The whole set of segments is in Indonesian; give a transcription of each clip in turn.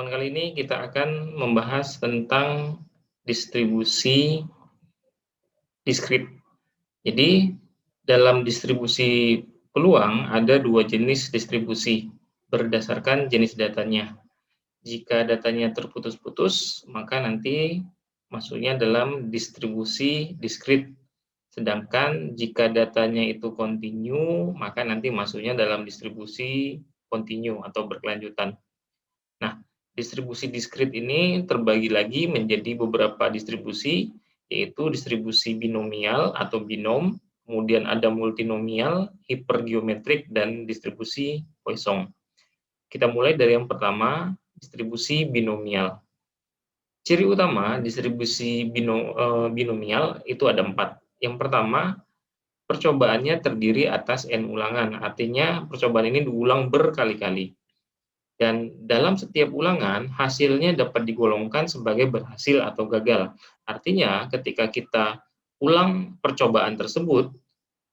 pertemuan kali ini kita akan membahas tentang distribusi diskrit. Jadi, dalam distribusi peluang ada dua jenis distribusi berdasarkan jenis datanya. Jika datanya terputus-putus, maka nanti masuknya dalam distribusi diskrit. Sedangkan jika datanya itu kontinu, maka nanti masuknya dalam distribusi kontinu atau berkelanjutan. Nah, distribusi diskrit ini terbagi lagi menjadi beberapa distribusi, yaitu distribusi binomial atau binom, kemudian ada multinomial, hipergeometrik, dan distribusi Poisson. Kita mulai dari yang pertama, distribusi binomial. Ciri utama distribusi binomial itu ada 4. Yang pertama, percobaannya terdiri atas n ulangan, artinya percobaan ini diulang berkali-kali. Dan dalam setiap ulangan, hasilnya dapat digolongkan sebagai berhasil atau gagal. Artinya, ketika kita ulang percobaan tersebut,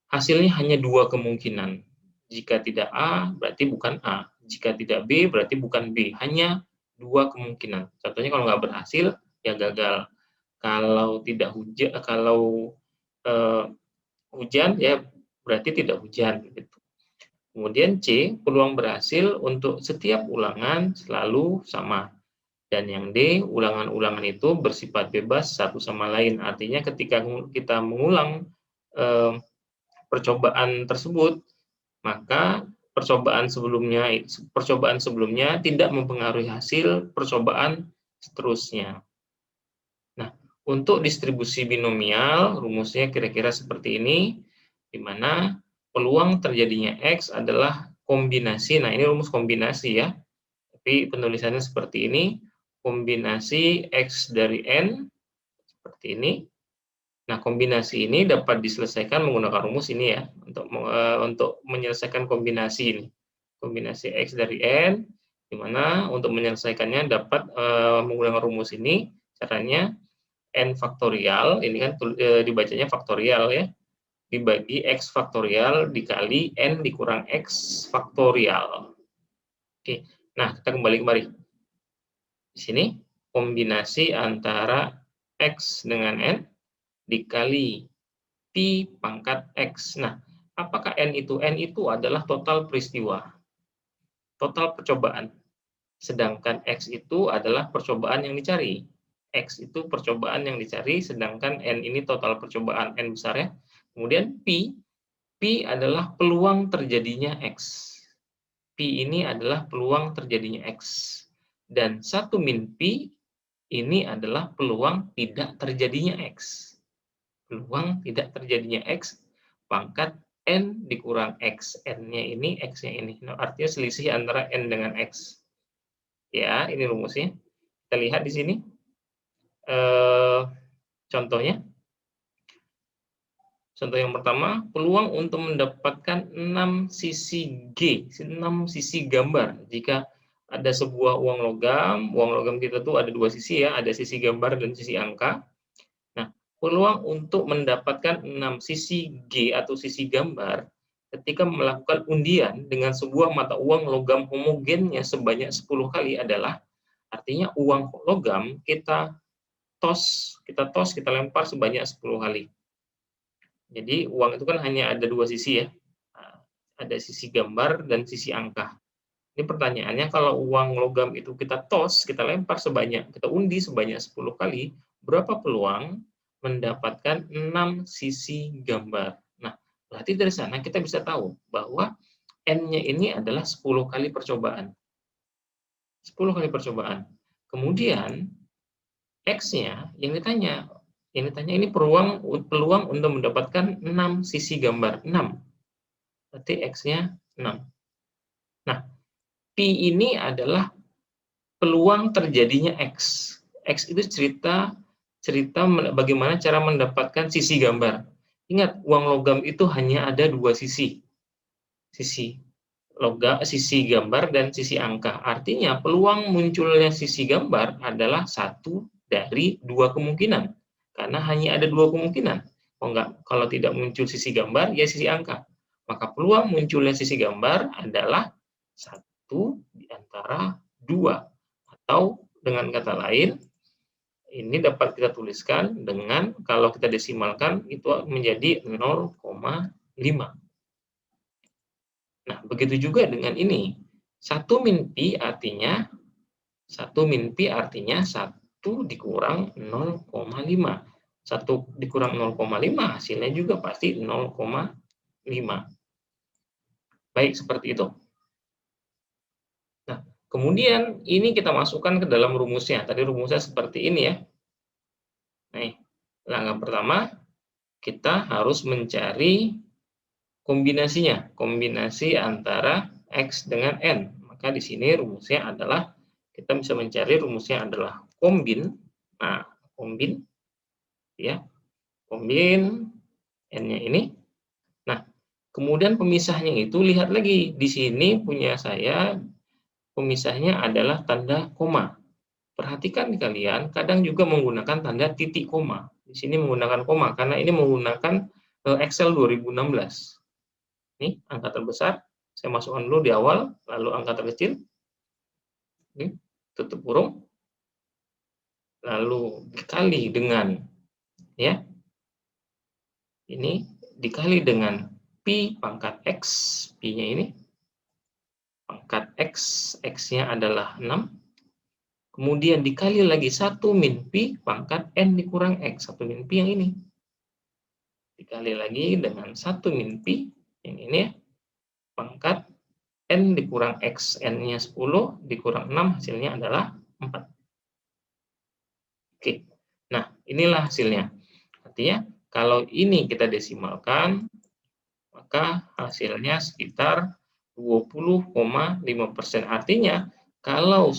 hasilnya hanya 2 kemungkinan. Jika tidak A, berarti bukan A. Jika tidak B, berarti bukan B. Hanya 2 kemungkinan. Contohnya kalau nggak berhasil, ya gagal. Kalau tidak hujan, hujan, ya berarti tidak hujan. Gitu. Kemudian C, peluang berhasil untuk setiap ulangan selalu sama. Dan yang D, ulangan-ulangan itu bersifat bebas satu sama lain. Artinya ketika kita mengulang percobaan tersebut, maka percobaan sebelumnya tidak mempengaruhi hasil percobaan seterusnya. Nah, untuk distribusi binomial, rumusnya kira-kira seperti ini, di mana peluang terjadinya X adalah kombinasi, nah ini rumus kombinasi ya, tapi penulisannya seperti ini, kombinasi X dari N, seperti ini. Nah, kombinasi ini dapat diselesaikan menggunakan rumus ini ya, untuk menyelesaikan kombinasi ini. Kombinasi X dari N, di mana untuk menyelesaikannya dapat menggunakan rumus ini, caranya N faktorial, ini kan dibacanya faktorial ya, dibagi X faktorial dikali N dikurang X faktorial. Oke, nah kita kembali. Di sini kombinasi antara X dengan N dikali Pi pangkat X. Nah, apakah N itu? N itu adalah total peristiwa, total percobaan. Sedangkan X itu adalah percobaan yang dicari. X itu percobaan yang dicari, sedangkan N ini total percobaan, N besar ya. Kemudian Pi adalah peluang terjadinya X. Pi ini adalah peluang terjadinya X. Dan 1 min Pi ini adalah peluang tidak terjadinya X. Peluang tidak terjadinya X pangkat N dikurang X. N-nya ini, X-nya ini. Nah, artinya selisih antara N dengan X. Ya, ini rumusnya. Kita lihat di sini. Contohnya. Contoh yang pertama, peluang untuk mendapatkan 6 sisi G, 6 sisi gambar. Jika ada sebuah uang logam kita tuh ada 2 sisi ya, ada sisi gambar dan sisi angka. Nah, peluang untuk mendapatkan 6 sisi G atau sisi gambar ketika melakukan undian dengan sebuah mata uang logam homogennya sebanyak 10 kali adalah, artinya uang logam kita lempar sebanyak 10 kali. Jadi uang itu kan hanya ada 2 sisi ya, ada sisi gambar dan sisi angka. Ini pertanyaannya, kalau uang logam itu kita lempar kita undi sebanyak 10 kali, berapa peluang mendapatkan 6 sisi gambar? Nah, berarti dari sana kita bisa tahu bahwa N-nya ini adalah 10 kali percobaan. 10 kali percobaan. Kemudian X-nya yang ditanya ini peluang untuk mendapatkan 6 sisi gambar, 6. Berarti X-nya 6. Nah, Pi ini adalah peluang terjadinya X. X itu cerita bagaimana cara mendapatkan sisi gambar. Ingat, uang logam itu hanya ada 2 sisi. Sisi gambar dan sisi angka. Artinya, peluang munculnya sisi gambar adalah 1 dari 2 kemungkinan. Karena hanya ada 2 kemungkinan. Kalau tidak muncul sisi gambar, ya sisi angka. Maka peluang munculnya sisi gambar adalah 1 di antara 2. Atau dengan kata lain, ini dapat kita tuliskan dengan kalau kita desimalkan itu menjadi 0,5. Nah, begitu juga dengan ini. 1 min pi artinya 1 dikurang 0,5. 1 dikurang 0,5 hasilnya juga pasti 0,5. Baik, seperti itu. Nah, kemudian ini kita masukkan ke dalam rumusnya. Tadi rumusnya seperti ini ya. Nih, langkah pertama kita harus mencari kombinasinya, kombinasi antara X dengan N. Maka di sini rumusnya adalah, kita bisa mencari rumusnya adalah kombin. Nah, kombin, ya, kombin N-nya ini. Nah, kemudian pemisahnya itu, lihat lagi, di sini punya saya, pemisahnya adalah tanda koma. Perhatikan kalian, kadang juga menggunakan tanda titik koma. Di sini menggunakan koma, karena ini menggunakan Excel 2016. Ini angka terbesar, saya masukkan dulu di awal, lalu angka terkecil, ini tutup kurung, lalu dikali dengan, ya, ini dikali dengan pi pangkat x, pi-nya ini, pangkat x, x-nya adalah 6, kemudian dikali lagi 1 min pi pangkat n dikurang x, 1 min pi yang ini, dikali lagi dengan 1 min pi, yang ini ya, pangkat n dikurang x, n-nya 10, dikurang 6, hasilnya adalah 4. Oke, nah inilah hasilnya. Artinya, kalau ini kita desimalkan, maka hasilnya sekitar 20,5%. Artinya, kalau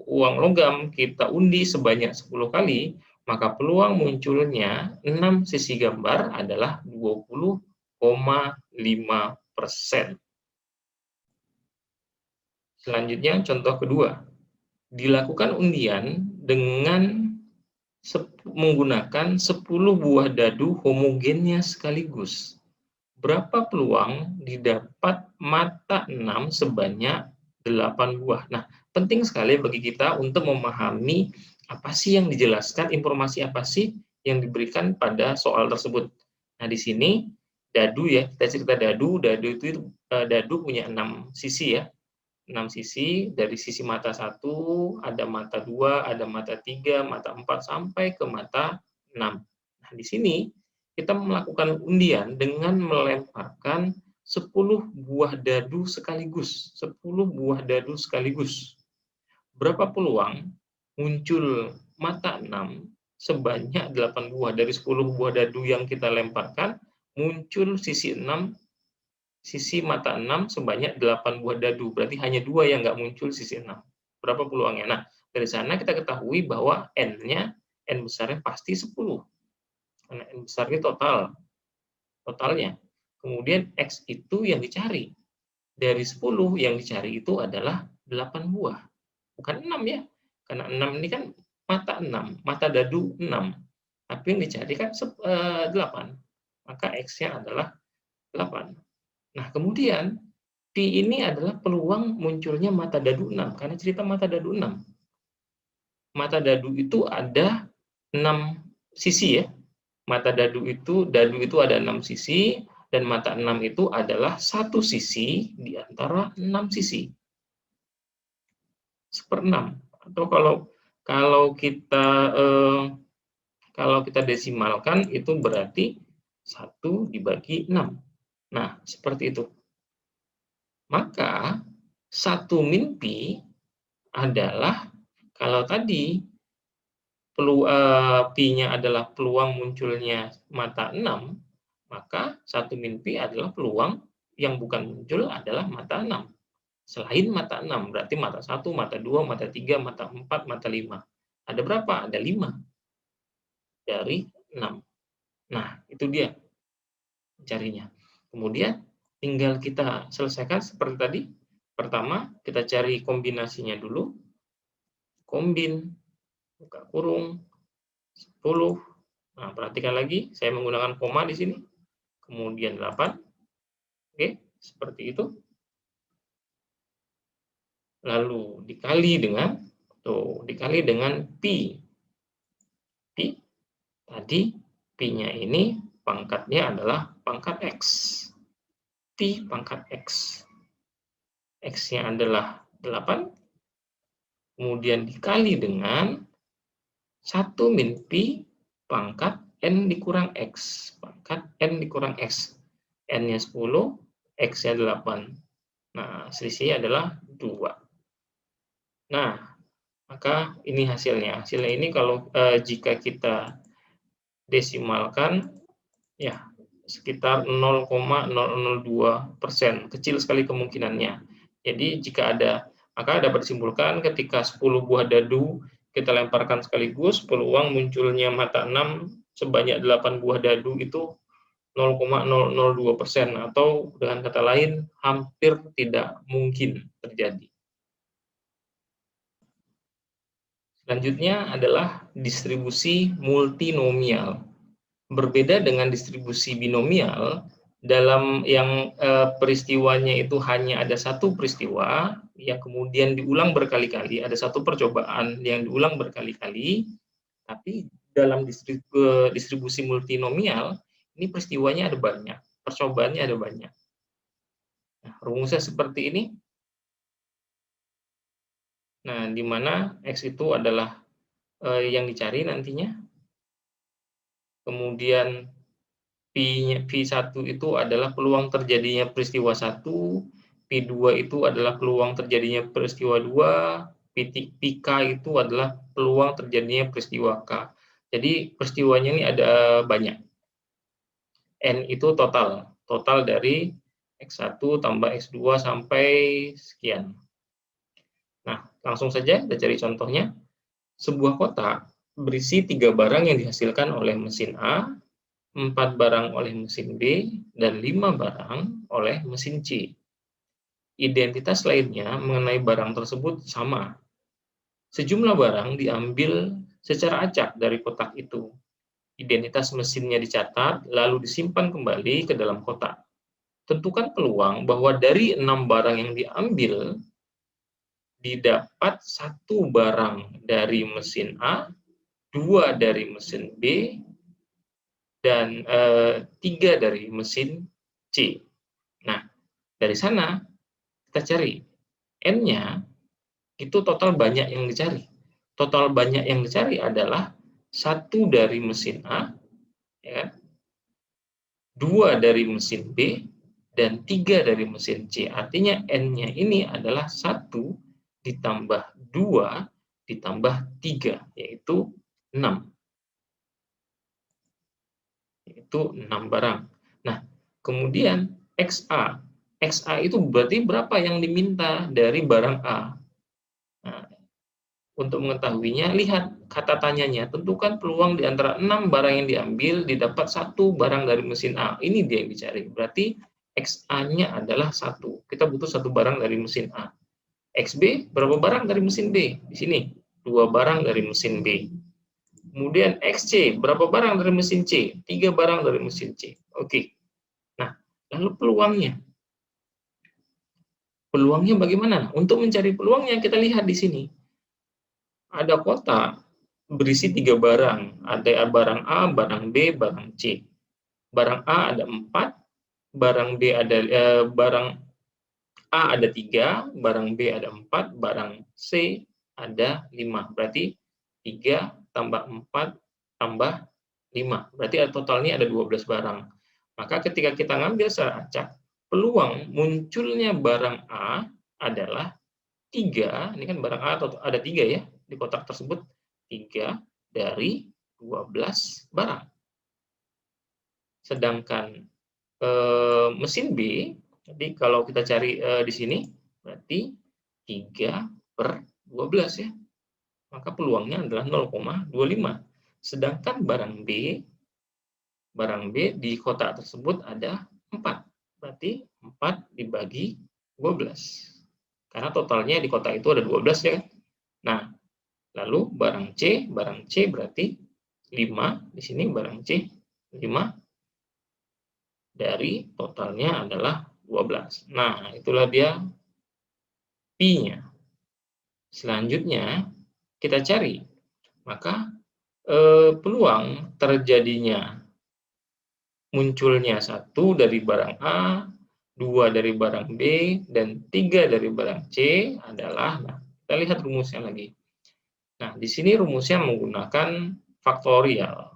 uang logam kita undi sebanyak 10 kali, maka peluang munculnya 6 sisi gambar adalah 20,5%. Selanjutnya, contoh kedua. Dilakukan undian dengan menggunakan 10 buah dadu homogennya sekaligus. Berapa peluang didapat mata 6 sebanyak 8 buah? Nah, penting sekali bagi kita untuk memahami apa sih yang dijelaskan, informasi apa sih yang diberikan pada soal tersebut. Nah, di sini dadu ya, kita cerita dadu itu dadu punya 6 sisi ya. 6 sisi, dari sisi mata 1, ada mata 2, ada mata 3, mata 4, sampai ke mata 6. Nah, di sini kita melakukan undian dengan melemparkan 10 buah dadu sekaligus. 10 buah dadu sekaligus. Berapa peluang muncul mata 6 sebanyak 8 buah? Dari 10 buah dadu yang kita lemparkan, muncul sisi 6, sisi mata 6 sebanyak 8 buah dadu. Berarti hanya 2 yang nggak muncul sisi 6. Berapa peluangnya? Nah, dari sana kita ketahui bahwa N-nya, N besarnya pasti 10. Karena N besarnya totalnya. Kemudian X itu yang dicari. Dari 10 yang dicari itu adalah 8 buah. Bukan 6 ya. Karena 6 ini kan mata 6, mata dadu 6. Tapi yang dicari kan 8. Maka X-nya adalah 8. Nah, kemudian Pi ini adalah peluang munculnya mata dadu 6, karena cerita mata dadu 6. Mata dadu itu ada 6 sisi ya. Mata dadu itu ada 6 sisi, dan mata 6 itu adalah satu sisi di antara 6 sisi. 1/6. Atau kalau kita desimalkan itu berarti 1 dibagi 6. Nah, seperti itu. Maka 1 min pi adalah, kalau tadi pi-nya adalah peluang munculnya mata 6, maka 1 min pi adalah peluang yang bukan muncul adalah mata 6. Selain mata 6, berarti mata 1, mata 2, mata 3, mata 4, mata 5. Ada berapa? Ada 5 dari 6. Nah, itu dia carinya. Kemudian tinggal kita selesaikan seperti tadi. Pertama, kita cari kombinasinya dulu. Kombin, buka kurung, 10. Nah, perhatikan lagi, saya menggunakan koma di sini. Kemudian 8. Oke, seperti itu. lalu dikali dengan pi. Pi tadi pi-nya ini pangkatnya adalah pangkat x. Pi pangkat x. X-nya adalah 8, kemudian dikali dengan 1 min pi pangkat n dikurang x. Pangkat n dikurang x. N-nya 10, x-nya 8. Nah, selisihnya adalah 2. Nah, maka ini hasilnya. Hasilnya ini kalau jika kita desimalkan, ya sekitar 0,002%. Kecil sekali kemungkinannya. Jadi maka dapat disimpulkan ketika 10 buah dadu kita lemparkan sekaligus, peluang munculnya mata 6 sebanyak 8 buah dadu itu 0,002%, atau dengan kata lain hampir tidak mungkin terjadi. Selanjutnya adalah distribusi multinomial. Berbeda dengan distribusi binomial, dalam yang peristiwanya itu hanya ada satu peristiwa yang kemudian diulang berkali-kali, ada satu percobaan yang diulang berkali-kali, tapi dalam distribusi multinomial ini peristiwanya ada banyak, percobaannya ada banyak. Nah, rumusnya seperti ini. Nah, di mana X itu adalah yang dicari nantinya. Kemudian P1 itu adalah peluang terjadinya peristiwa 1, P2 itu adalah peluang terjadinya peristiwa 2, Pk itu adalah peluang terjadinya peristiwa K. Jadi peristiwanya ini ada banyak. N itu total dari X1 tambah X2 sampai sekian. Nah, langsung saja kita cari contohnya. Sebuah kotak berisi 3 barang yang dihasilkan oleh mesin A, 4 barang oleh mesin B, dan 5 barang oleh mesin C. Identitas lainnya mengenai barang tersebut sama. Sejumlah barang diambil secara acak dari kotak itu. Identitas mesinnya dicatat, lalu disimpan kembali ke dalam kotak. Tentukan peluang bahwa dari 6 barang yang diambil, didapat 1 barang dari mesin A, 2 dari mesin B, dan 3 dari mesin C. Nah, dari sana kita cari N-nya, itu total banyak yang dicari. Total banyak yang dicari adalah 1 dari mesin A, ya, 2 dari mesin B, dan 3 dari mesin C. Artinya N-nya ini adalah 1 ditambah 2 ditambah 3, yaitu 6. Yaitu 6 barang. Nah, kemudian XA. XA itu berarti berapa yang diminta dari barang A. Nah, untuk mengetahuinya, lihat kata tanyanya. Tentukan peluang di antara 6 barang yang diambil didapat 1 barang dari mesin A. Ini dia yang dicari. Berarti XA-nya adalah 1. Kita butuh 1 barang dari mesin A. XB, berapa barang dari mesin B? Di sini, 2 barang dari mesin B. Kemudian XC, berapa barang dari mesin C? 3 barang dari mesin C. Oke. Nah, lalu peluangnya. Peluangnya bagaimana? Untuk mencari peluangnya, kita lihat di sini. Ada kotak berisi 3 barang. Ada barang A, barang B, barang C. Barang A ada 4, barang B ada barang A ada 3, barang B ada 4, barang C ada 5. Berarti 3 tambah 4 tambah 5. Berarti totalnya ada 12 barang. Maka ketika kita ngambil secara acak, peluang munculnya barang A adalah 3, ini kan barang A ada 3 ya, di kotak tersebut 3 dari 12 barang. Sedangkan mesin B, jadi kalau kita cari di sini, berarti 3 per 12 ya. Maka peluangnya adalah 0,25. Sedangkan barang B di kotak tersebut ada 4. Berarti 4 dibagi 12. Karena totalnya di kotak itu ada 12 ya kan. Nah, lalu barang C berarti 5. Di sini barang C 5 dari totalnya adalah 12. Nah, itulah dia Pi-nya. Selanjutnya, kita cari, maka peluang terjadinya munculnya 1 dari barang A, 2 dari barang B, dan 3 dari barang C adalah, nah, kita lihat rumusnya lagi. Nah, di sini rumusnya menggunakan faktorial.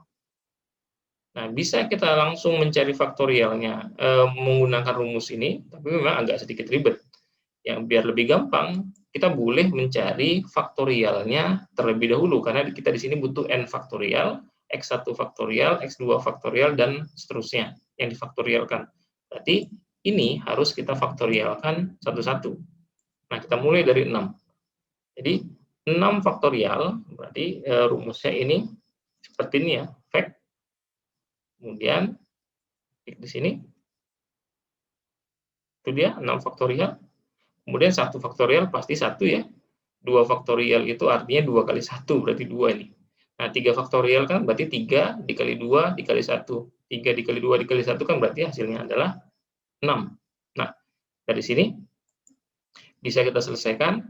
Nah, bisa kita langsung mencari faktorialnya menggunakan rumus ini, tapi memang agak sedikit ribet. Yang biar lebih gampang, kita boleh mencari faktorialnya terlebih dahulu, karena kita di sini butuh n faktorial, x1 faktorial, x2 faktorial, dan seterusnya yang difaktorialkan. Berarti ini harus kita faktorialkan satu-satu. Nah, kita mulai dari 6. Jadi 6 faktorial, berarti rumusnya ini seperti ini ya, fact. Kemudian klik di sini, itu dia 6 faktorial. Kemudian 1 faktorial pasti 1 ya. 2 faktorial itu artinya 2 kali 1, berarti 2 ini. Nah, 3 faktorial kan berarti 3 dikali 2 dikali 1. 3 dikali 2 dikali 1 kan berarti hasilnya adalah 6. Nah, dari sini bisa kita selesaikan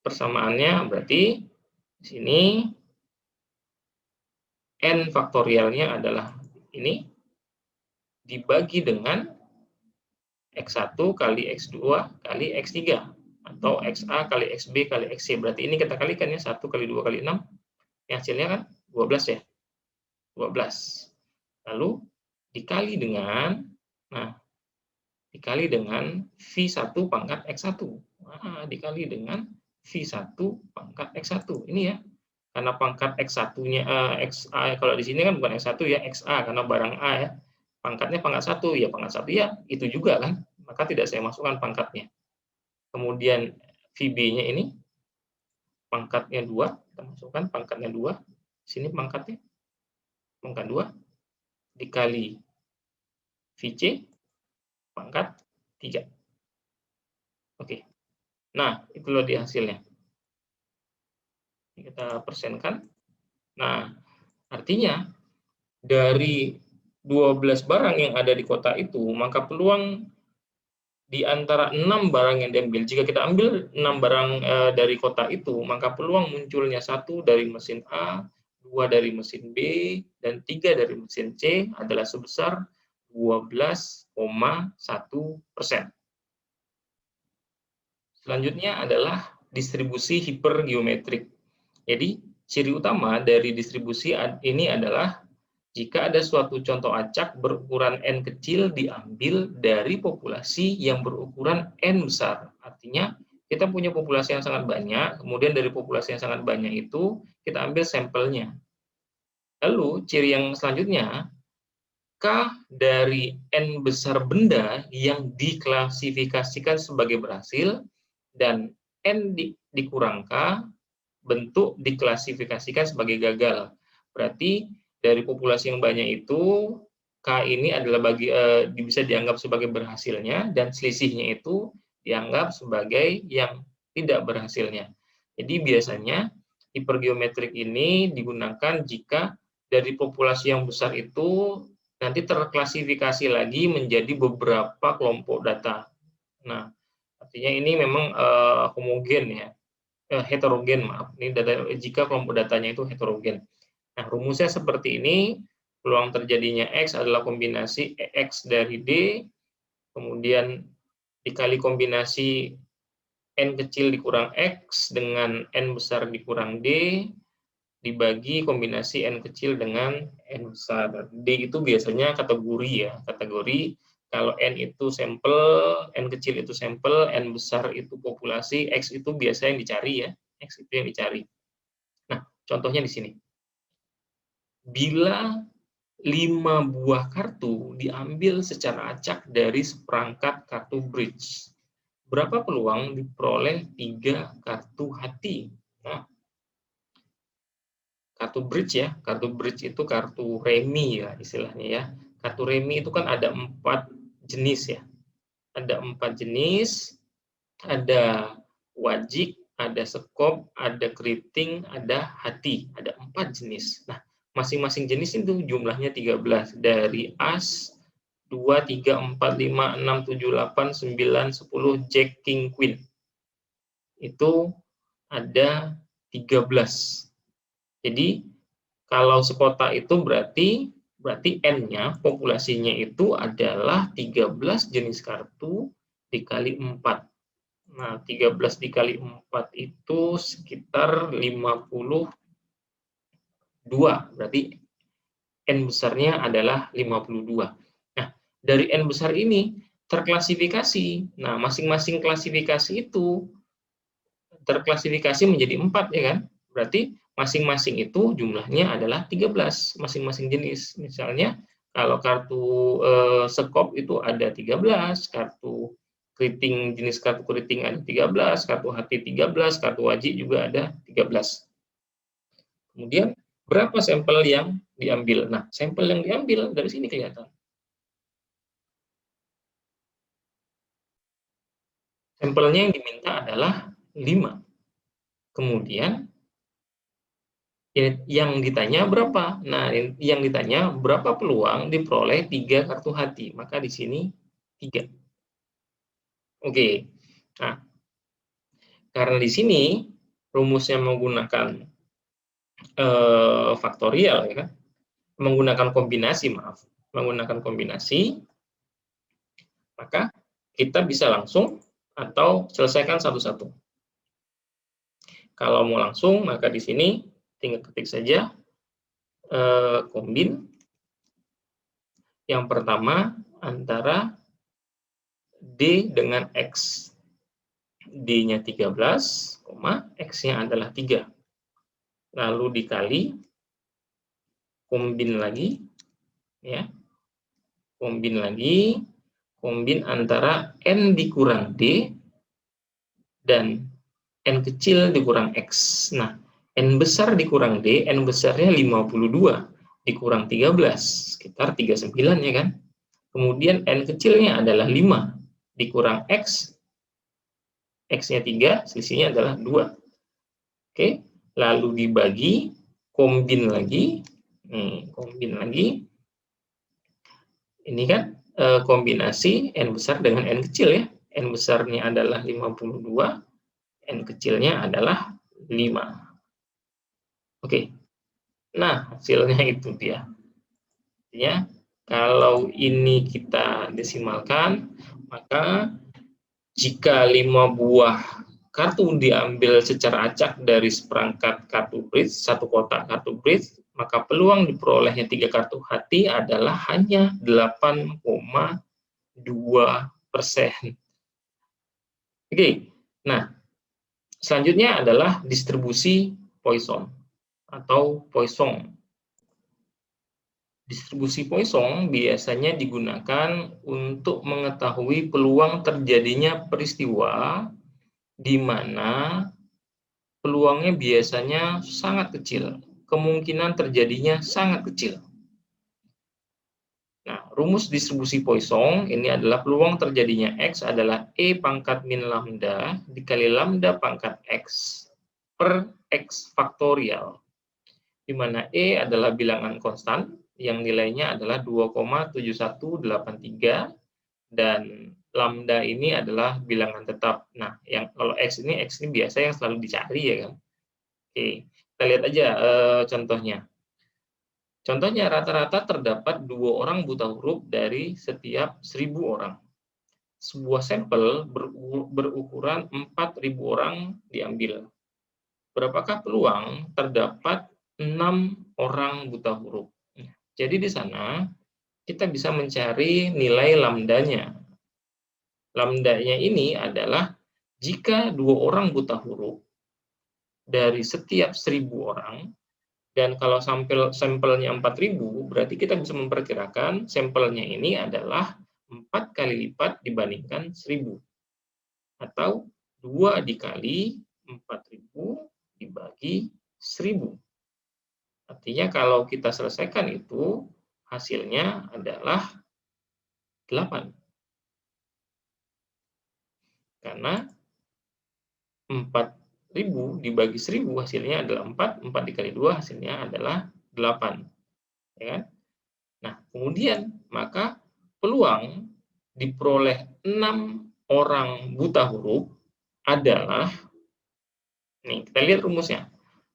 persamaannya, berarti di sini n faktorialnya adalah ini dibagi dengan X1 kali X2 kali X3 atau XA kali XB kali XC. Berarti ini kita kalikan ya, 1 kali 2 kali 6. Yang hasilnya kan 12 ya. 12. Lalu dikali dengan, nah, dikali dengan V1 pangkat X1. Nah, dikali dengan V1 pangkat X1. Ini ya. Karena pangkat X1-nya XA, kalau di sini kan bukan X1 ya, XA karena barang A ya. Pangkatnya pangkat 1 ya, pangkat 1 ya itu juga kan. Maka tidak saya masukkan pangkatnya. Kemudian VB-nya ini pangkatnya 2, kita masukkan pangkatnya 2. Sini pangkatnya pangkat 2 dikali VC pangkat 3. Oke. Nah, itulah dia hasilnya. Kita persenkan. Nah, artinya dari 12 barang yang ada di kota itu, maka peluang di antara 6 barang yang diambil, jika kita ambil 6 barang dari kota itu, maka peluang munculnya 1 dari mesin A, 2 dari mesin B, dan 3 dari mesin C adalah sebesar 12,1%. Selanjutnya adalah distribusi hipergeometrik. Jadi, ciri utama dari distribusi ini adalah jika ada suatu contoh acak berukuran N kecil diambil dari populasi yang berukuran N besar. Artinya, kita punya populasi yang sangat banyak, kemudian dari populasi yang sangat banyak itu, kita ambil sampelnya. Lalu, ciri yang selanjutnya, K dari N besar benda yang diklasifikasikan sebagai berhasil, dan N dikurang K, bentuk diklasifikasikan sebagai gagal. Berarti dari populasi yang banyak itu, K ini adalah bisa dianggap sebagai berhasilnya, dan selisihnya itu dianggap sebagai yang tidak berhasilnya. Jadi biasanya hipergeometrik ini digunakan jika dari populasi yang besar itu nanti terklasifikasi lagi menjadi beberapa kelompok data. Nah, artinya ini memang homogen ya, heterogen, maaf. Ini data jika kelompok datanya itu heterogen. Nah, rumusnya seperti ini. Peluang terjadinya X adalah kombinasi X dari D, kemudian dikali kombinasi N kecil dikurang X dengan N besar dikurang D, dibagi kombinasi N kecil dengan N besar. D itu biasanya kategori ya, kategori. Kalau N itu sampel, N kecil itu sampel, N besar itu populasi, X itu biasa yang dicari ya, X itu yang dicari. Nah, contohnya di sini. Bila 5 buah kartu diambil secara acak dari seperangkat kartu bridge, berapa peluang diperoleh 3 kartu hati? Nah, kartu bridge ya, kartu bridge itu kartu remi ya istilahnya ya. Kartu remi itu kan ada 4 jenis ya. Ada 4 jenis, ada wajik, ada sekop, ada keriting, ada hati. Ada 4 jenis. Nah, masing-masing jenis itu jumlahnya 13. Dari as, 2, 3, 4, 5, 6, 7, 8, 9, 10, jack, king, queen. Itu ada 13. Jadi kalau sekota itu berarti N-nya, populasinya itu adalah 13 jenis kartu dikali 4. Nah, 13 dikali 4 itu sekitar 52. Berarti N besarnya adalah 52. Nah, dari N besar ini terklasifikasi. Nah, masing-masing klasifikasi itu terklasifikasi menjadi 4, ya kan? Berarti masing-masing itu jumlahnya adalah 13, masing-masing jenis. Misalnya, kalau kartu sekop itu ada 13, kartu keriting, jenis kartu keriting ada 13, kartu hati 13, kartu wajib juga ada 13. Kemudian, berapa sampel yang diambil? Nah, sampel yang diambil dari sini kelihatan. Sampelnya yang diminta adalah 5. Kemudian, yang ditanya berapa? Nah, yang ditanya berapa peluang diperoleh 3 kartu hati. Maka di sini 3. Oke. Nah, karena di sini rumusnya menggunakan faktorial, ya kan? Menggunakan kombinasi, menggunakan kombinasi, maka kita bisa langsung atau selesaikan satu-satu. Kalau mau langsung, maka di sini tinggal ketik saja kombin. Yang pertama antara D dengan X. D-nya 13, X-nya adalah 3. Lalu dikali, kombin lagi, ya. Kombin lagi, kombin antara N dikurang D dan N kecil dikurang X. Nah, N besar dikurang D, N besarnya 52 dikurang 13, sekitar 39, ya kan? Kemudian N kecilnya adalah 5 dikurang X, X-nya 3, selisihnya adalah 2. Oke, lalu dibagi, kombin lagi. Kombin lagi. Ini kan kombinasi N besar dengan N kecil, ya. N besarnya adalah 52, N kecilnya adalah 5. Oke. Nah, hasilnya itu dia. Ya, kalau ini kita desimalkan, maka jika 5 buah kartu diambil secara acak dari seperangkat kartu bridge, satu kotak kartu bridge, maka peluang diperolehnya 3 kartu hati adalah hanya 8,2%. Oke, nah selanjutnya adalah distribusi Poisson atau Poisson. Distribusi Poisson biasanya digunakan untuk mengetahui peluang terjadinya peristiwa di mana peluangnya biasanya sangat kecil, kemungkinan terjadinya sangat kecil. Nah, rumus distribusi Poisson ini adalah peluang terjadinya X adalah E pangkat min lambda dikali lambda pangkat X per X faktorial, di mana E adalah bilangan konstan yang nilainya adalah 2,7183 dan lambda ini adalah bilangan tetap. Nah, yang kalau X ini biasa yang selalu dicari, ya kan. Oke, kita lihat aja contohnya. Contohnya rata-rata terdapat 2 orang buta huruf dari setiap 1.000 orang. Sebuah sampel berukuran 4.000 orang diambil. Berapakah peluang terdapat 6 orang buta huruf? Jadi di sana kita bisa mencari nilai lambdanya. Lambdanya ini adalah jika 2 orang buta huruf dari setiap 1.000 orang, dan kalau sampelnya 4.000, berarti kita bisa memperkirakan sampelnya ini adalah 4 kali lipat dibandingkan 1.000. Atau 2 dikali 4.000 dibagi 1.000. Artinya kalau kita selesaikan itu, hasilnya adalah 8. Karena 4.000 dibagi 1.000 hasilnya adalah 4, 4 dikali 2 hasilnya adalah 8. Ya kan? Nah, kemudian maka peluang diperoleh 6 orang buta huruf adalah Nih, kita lihat rumusnya.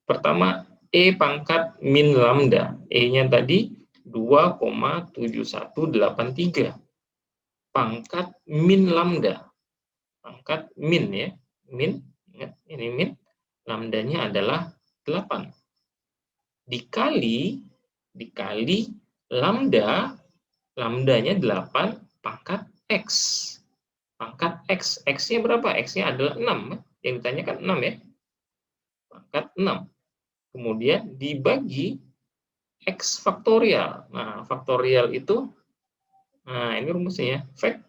Pertama, E pangkat min lambda. E-nya tadi 2,7183. Pangkat min lambda. Pangkat min ya. Min, ingat, ini min. Lambdanya adalah 8. Dikali lambda, lambdanya 8 pangkat X. Pangkat X. X-nya berapa? X-nya adalah 6. Yang ditanyakan 6 ya. Pangkat 6. Kemudian dibagi X faktorial. Nah, faktorial itu, nah ini rumusnya ya. Fact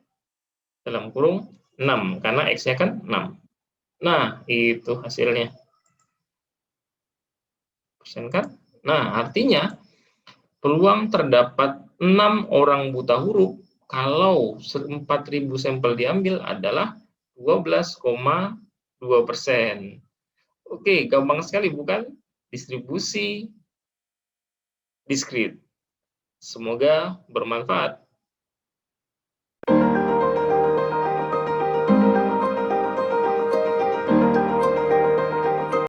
dalam kurung 6. Karena X-nya kan 6. Nah, itu hasilnya. Persen kan? Nah, artinya peluang terdapat 6 orang buta huruf kalau 4.000 sampel diambil adalah 12,2%. Oke, gampang sekali bukan? Distribusi diskrit. Semoga bermanfaat.